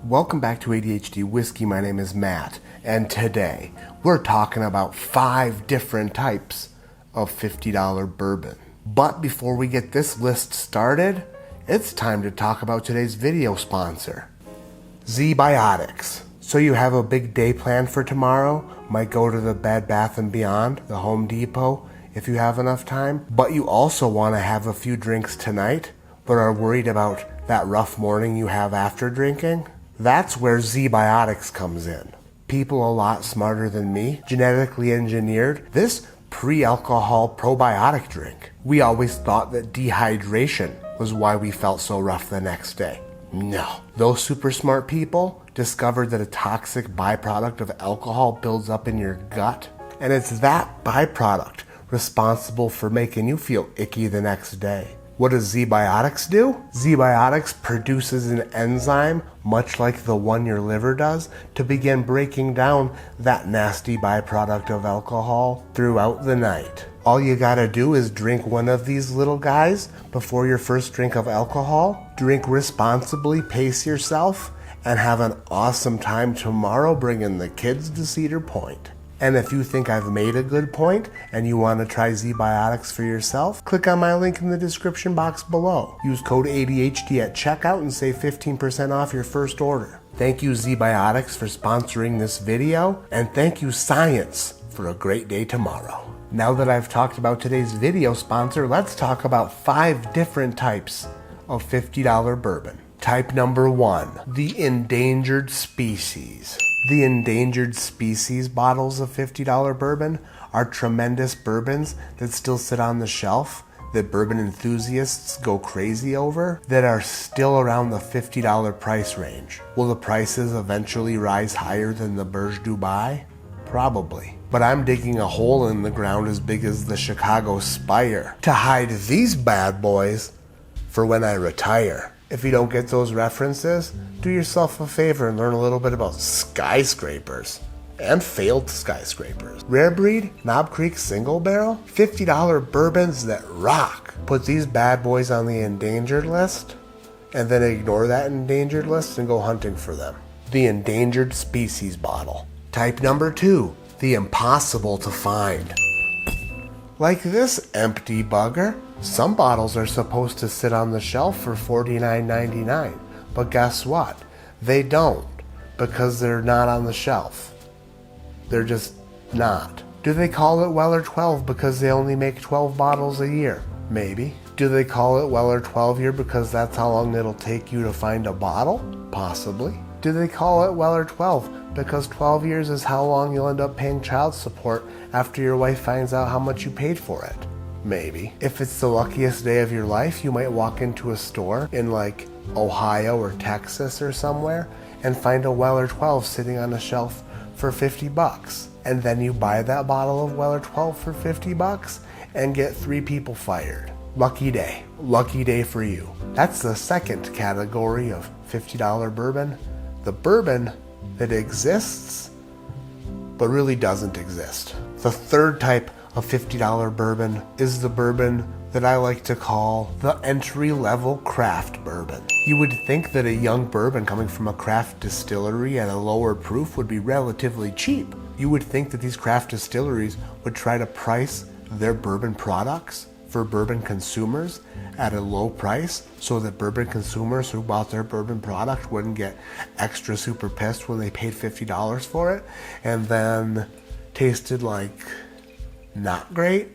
Welcome back to ADHD Whiskey. My name is Matt, and today we're talking about 5 different types of $50 bourbon. But before we get this list started, it's time to talk about today's video sponsor, ZBiotics. So you have a big day planned for tomorrow, might go to the Bed Bath & Beyond, the Home Depot, if you have enough time, but you also want to have a few drinks tonight, but are worried about that rough morning you have after drinking? That's where ZBiotics comes in. People a lot smarter than me genetically engineered this pre-alcohol probiotic drink. We always thought that dehydration was why we felt so rough the next day. No. Those super smart people discovered that a toxic byproduct of alcohol builds up in your gut, and it's that byproduct responsible for making you feel icky the next day. What does ZBiotics do? ZBiotics produces an enzyme, much like the one your liver does, to begin breaking down that nasty byproduct of alcohol throughout the night. All you gotta do is drink one of these little guys before your first drink of alcohol. Drink responsibly, pace yourself, and have an awesome time tomorrow bringing the kids to Cedar Point. And if you think I've made a good point and you want to try ZBiotics for yourself, click on my link in the description box below. Use code ADHD at checkout and save 15% off your first order. Thank you ZBiotics for sponsoring this video, and thank you Science for a great day tomorrow. Now that I've talked about today's video sponsor, let's talk about 5 different types of $50 bourbon. Type number 1, the Endangered species. The Endangered species bottles of $50 bourbon are tremendous bourbons that still sit on the shelf, that bourbon enthusiasts go crazy over, that are still around the $50 price range. Will the prices eventually rise higher than the Burj Dubai? Probably. But I'm digging a hole in the ground as big as the Chicago Spire to hide these bad boys for when I retire. If you don't get those references, do yourself a favor and learn a little bit about skyscrapers and failed skyscrapers. Rare breed, Knob Creek single barrel, $50 bourbons that rock. Put these bad boys on the endangered list and then ignore that endangered list and go hunting for them. The Endangered species bottle. Type number 2, the impossible to find. Like this empty bugger. Some bottles are supposed to sit on the shelf for $49.99, but guess what? They don't, because they're not on the shelf. They're just not. Do they call it Weller 12 because they only make 12 bottles a year? Maybe. Do they call it Weller 12 year because that's how long it'll take you to find a bottle? Possibly. Do they call it Weller 12 because 12 years is how long you'll end up paying child support after your wife finds out how much you paid for it? Maybe. If it's the luckiest day of your life, you might walk into a store in like Ohio or Texas or somewhere and find a Weller 12 sitting on a shelf for $50. And then you buy that bottle of Weller 12 for $50 and get 3 people fired. Lucky day. Lucky day for you. That's the second category of $50 bourbon. The bourbon that exists but really doesn't exist. The third type of $50 bourbon is the bourbon that I like to call the entry-level craft bourbon. You would think that a young bourbon coming from a craft distillery at a lower proof would be relatively cheap. You would think that these craft distilleries would try to price their bourbon products for bourbon consumers at a low price so that bourbon consumers who bought their bourbon product wouldn't get extra super pissed when they paid $50 for it and then tasted like not great.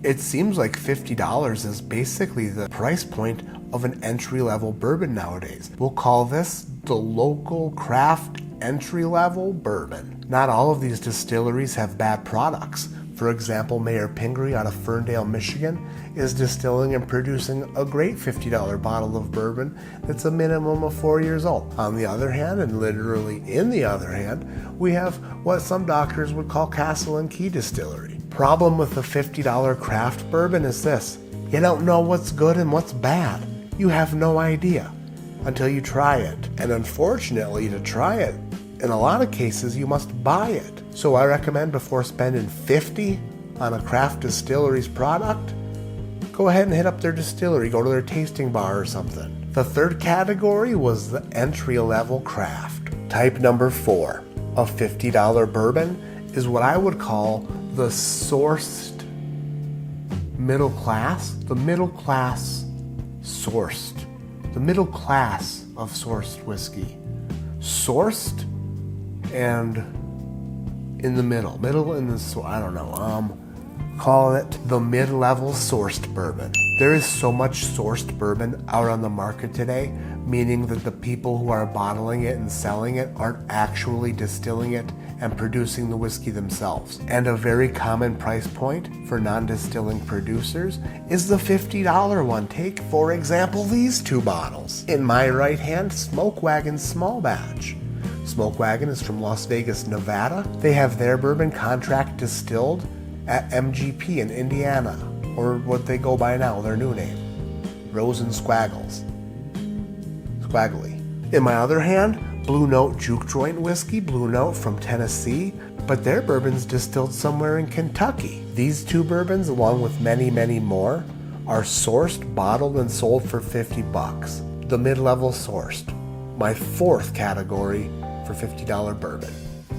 It seems like $50 is basically the price point of an entry-level bourbon nowadays. We'll call this the local craft entry-level bourbon. Not all of these distilleries have bad products. For example, Mayor Pingree out of Ferndale, Michigan is distilling and producing a great $50 bottle of bourbon that's a minimum of 4 years old. On the other hand, and literally in the other hand, we have what some doctors would call Castle and Key Distillery. Problem with the $50 craft bourbon is this: you don't know what's good and what's bad. You have no idea until you try it. And unfortunately, to try it, in a lot of cases, you must buy it. So I recommend before spending $50 on a craft distillery's product, go ahead and hit up their distillery, go to their tasting bar or something. The third category was the entry-level craft. Type number 4 of $50 bourbon is what I would call the sourced middle class. The middle class sourced. The middle class of sourced whiskey. Sourced and in the middle. Middle in the, I don't know. Call it the mid-level sourced bourbon. There is so much sourced bourbon out on the market today, meaning that the people who are bottling it and selling it aren't actually distilling it and producing the whiskey themselves. And a very common price point for non-distilling producers is the $50 one. Take, for example, these 2 bottles. In my right hand, Smoke Wagon Small Batch. Smoke Wagon is from Las Vegas, Nevada. They have their bourbon contract distilled at MGP in Indiana, or what they go by now, their new name, Rose and Squaggly. In my other hand, Blue Note Juke Joint Whiskey, Blue Note from Tennessee, but their bourbon's distilled somewhere in Kentucky. These 2 bourbons, along with many, many more, are sourced, bottled, and sold for $50. The mid-level sourced. My 4th category for $50 bourbon.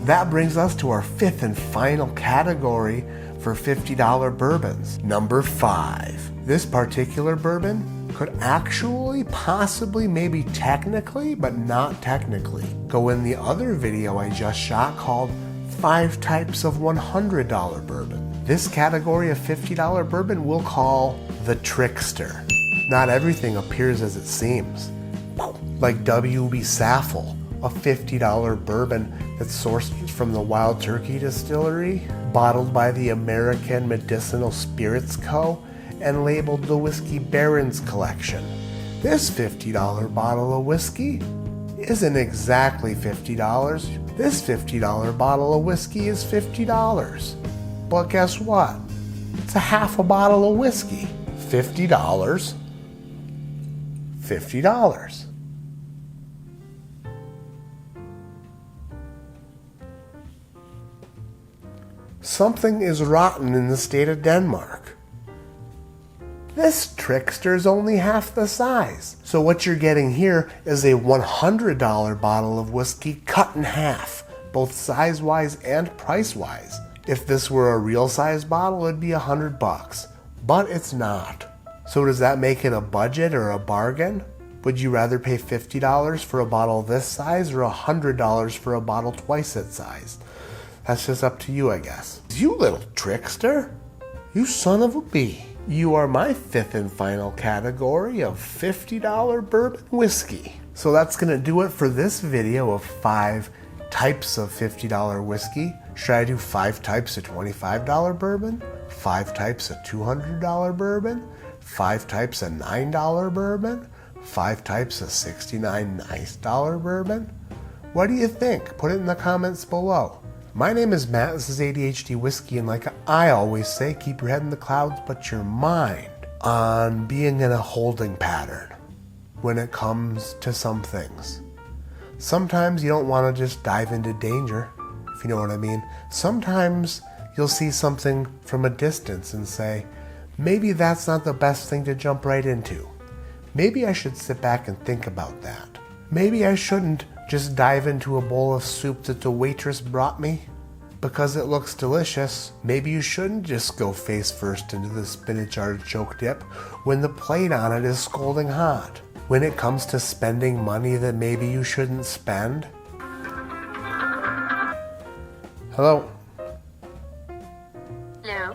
That brings us to our 5th and final category for $50 bourbons. Number 5. This particular bourbon could actually, possibly, maybe technically, but not technically, go in the other video I just shot called 5 Types of $100 Bourbon. This category of $50 bourbon we'll call the trickster. Not everything appears as it seems. Like W.B. Saffel, a $50 bourbon that's sourced from the Wild Turkey Distillery, bottled by the American Medicinal Spirits Co., and labeled the Whiskey Barons Collection. This $50 bottle of whiskey isn't exactly $50. This $50 bottle of whiskey is $50. But guess what? It's a half a bottle of whiskey. $50. $50. Something is rotten in the state of Denmark. This trickster's only half the size. So what you're getting here is a $100 bottle of whiskey cut in half, both size-wise and price-wise. If this were a real size bottle, it'd be $100, but it's not. So does that make it a budget or a bargain? Would you rather pay $50 for a bottle this size or $100 for a bottle twice that size? That's just up to you, I guess. You little trickster. You son of a bee. You are my 5th and final category of $50 bourbon whiskey. So that's going to do it for this video of 5 types of $50 whiskey. Should I do 5 types of $25 bourbon? 5 types of $200 bourbon? 5 types of $9 bourbon? 5 types of $69 nice bourbon? What do you think? Put it in the comments below. My name is Matt, this is ADHD Whiskey, and like I always say, keep your head in the clouds, but your mind on being in a holding pattern when it comes to some things. Sometimes you don't want to just dive into danger, if you know what I mean. Sometimes you'll see something from a distance and say, maybe that's not the best thing to jump right into. Maybe I should sit back and think about that. Maybe I shouldn't just dive into a bowl of soup that the waitress brought me because it looks delicious. Maybe you shouldn't just go face first into the spinach artichoke dip when the plate on it is scalding hot. When it comes to spending money that maybe you shouldn't spend. Hello. Hello.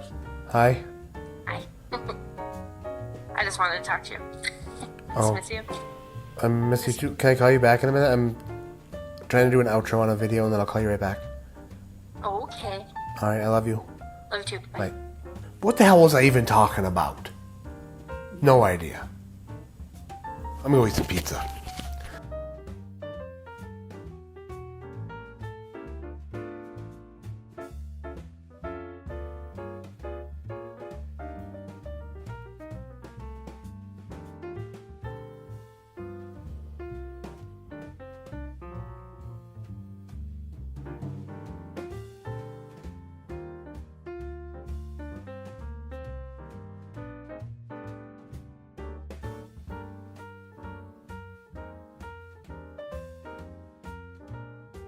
Hi. Hi. I just wanted to talk to you. Oh. Miss you. I miss you too. Can I call you back in a minute? I'm trying to do an outro on a video and then I'll call you right back. Okay. Alright, I love you. Love you too. Bye. What the hell was I even talking about? No idea. I'm gonna go eat some pizza.